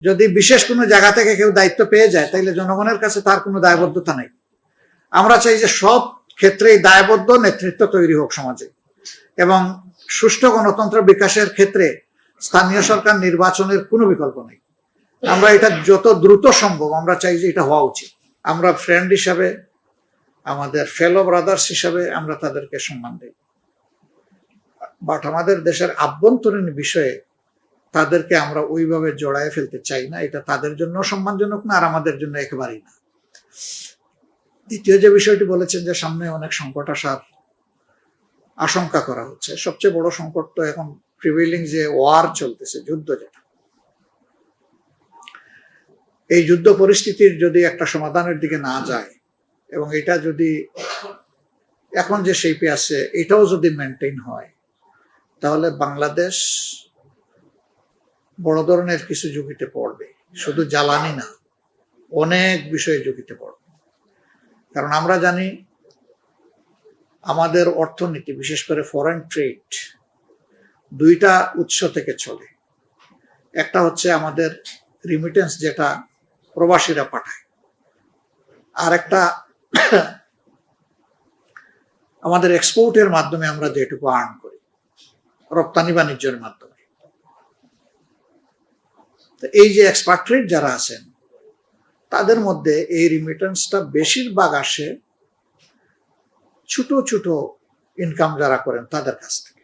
যদি বিশেষ কোনো জায়গা থেকে কেউ দায়িত্ব পেয়ে যায় তাহলে জনগণের কাছে তার কোনো দায়বদ্ধতা নেই। আমরা চাই যে সব ক্ষেত্রেই দায়বদ্ধ নেতৃত্ব তৈরি হোক সমাজে, এবং সুষ্ঠু গণতন্ত্র বিকাশের ক্ষেত্রে স্থানীয় সরকার নির্বাচনের কোনো বিকল্প নেই। আমরা এটা যত দ্রুত সম্ভব আমরা চাই যে এটা হওয়া উচিত। আমরা ফ্রেন্ড হিসাবে, আমাদের ফেলো ব্রাদার্স হিসাবে আমরা তাদেরকে সম্মান দিই, বাট আমাদের দেশের আভ্যন্তরীণ বিষয়ে তাদেরকে আমরা ওইভাবে জড়ায় ফেলতে চাই না। এটা তাদের জন্য সম্মানজনক না, আর আমাদের জন্য একেবারেই না। দ্বিতীয় যে বিষয়টি বলেছেন যে সামনে অনেক সংকট আসার আশঙ্কা করা হচ্ছে, সবচেয়ে বড় সংকট তো এখন প্রিভেইলিং যে ওয়ার চলতেছে, যুদ্ধ, যেটা এই যুদ্ধ পরিস্থিতির যদি একটা সমাধানের দিকে না যায় এবং এটা যদি এখন যে শেপে আছে এটাও যদি মেনটেন হয়, তাহলে বাংলাদেশ বড় ধরনের কিছু ঝুঁকিতে পড়বে। শুধু জ্বালানি না, অনেক বিষয়ে ঝুঁকিতে পড়বে। কারণ আমরা জানি আমাদের অর্থনীতি, বিশেষ করে ফরেন ট্রেড, দুইটা উৎস থেকে চলে। একটা হচ্ছে আমাদের রিমিটেন্স, যেটা প্রবাসীরা পাঠায়, আর একটা আমাদের এক্সপোর্টের মাধ্যমে আমরা যেটুকু আর্ন করি, রপ্তানি বাণিজ্যের মাধ্যমে। তো এই যে এক্সপাট্রিয়েট যারা আছেন তাদের মধ্যে এই রিমিটেন্সটা বেশিরভাগ আসে ছোট ছোট ইনকাম যারা করেন তাদের কাছ থেকে।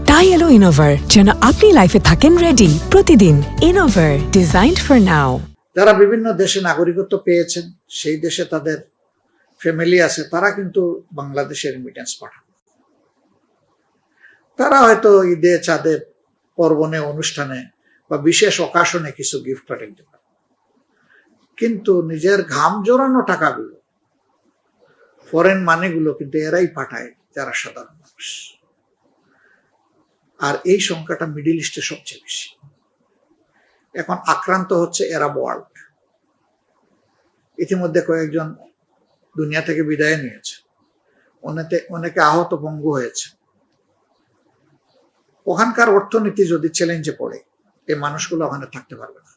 তাই এলো ইনোভার, যেন আপনি লাইফে থাকেন রেডি প্রতিদিন। Innova, designed for now. যারা বিভিন্ন দেশে নাগরিকত্ব পেয়েছেন, সেই দেশে তাদের ফ্যামিলি আছে, তারা কিন্তু বাংলাদেশের রিমিটেন্স পাঠান। তারা হয়তো ঈদে, চাঁদে, পার্বণে, অনুষ্ঠানে বা বিশেষ অকেশনে কিছু গিফট পাঠাইতে পারে, কিন্তু নিজের ঘাম জোরানো টাকাগুলো, ফরেন মানিগুলো কিন্তু এরাই পাঠায়, যারা সাধারণ মানুষ। আর এই সংখ্যাটা মিডল ইস্টে সবচেয়ে বেশি। এখন আক্রান্ত হচ্ছে আরব ওয়ার্ল্ড। ইতিমধ্যে কয়েকজন দুনিয়া থেকে বিদায় নিয়েছে, অনেকে আহত, পঙ্গু হয়েছে। ওখানকার অর্থনীতি যদি চ্যালেঞ্জে পড়ে, এই মানুষগুলো ওখানে থাকতে পারবে না,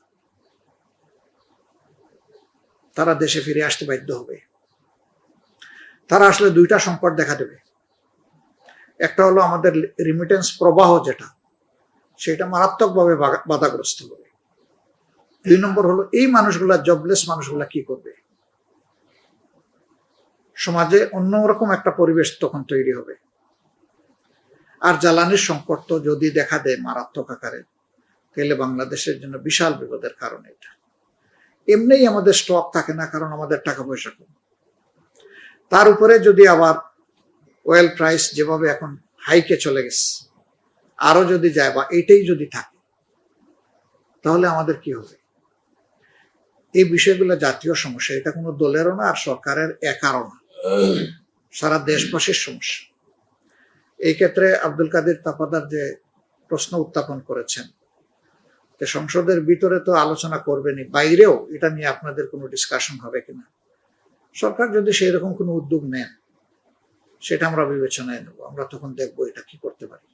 তারা দেশে ফিরে আসতে বাধ্য হবে। তারা আসলে দুইটা সংকট দেখা দেবে। একটা হলো আমাদের রিমিটেন্স প্রবাহ, যেটা সেটা মারাত্মকভাবে বাধাগ্রস্ত হবে। 2 নম্বর হলো এই মানুষগুলা, জবলেস মানুষগুলা কি করবে? সমাজে অন্যরকম একটা পরিবেশ তখন তৈরি হবে। আর জ্বালানির সংকট তো যদি দেখা দেয় মারাত্মক আকারে, তাহলে বাংলাদেশের জন্য বিশাল বিপদের কারণ এটা। এমনিই আমাদের স্টক থাকে না, কারণ আমাদের টাকা পয়সা কম। তার উপরে যদি আবার অয়েল প্রাইস যেভাবে এখন হাইকে চলে গেছে, আরো যদি যায় বা এইটাই যদি থাকে, তাহলে আমাদের কি হবে? এই বিষয়গুলো জাতীয় সমস্যা, এটা কোনো দলেরও না, আর সরকারের একারও না, সারা দেশবাসীর সমস্যা। এই ক্ষেত্রে আব্দুল কাদের তাপাদার যে প্রশ্ন উত্থাপন করেছেন, যে সংসদের ভিতরে তো আলোচনা করবেনই, বাইরেও এটা নিয়ে আপনাদের কোনো ডিসকাশন হবে কিনা, সরকার যদি সেই রকম কোনো উদ্যোগ নেন, সেটা আমরা বিবেচনায় নেব। আমরা তখন দেখবো এটা কি করতে পারি।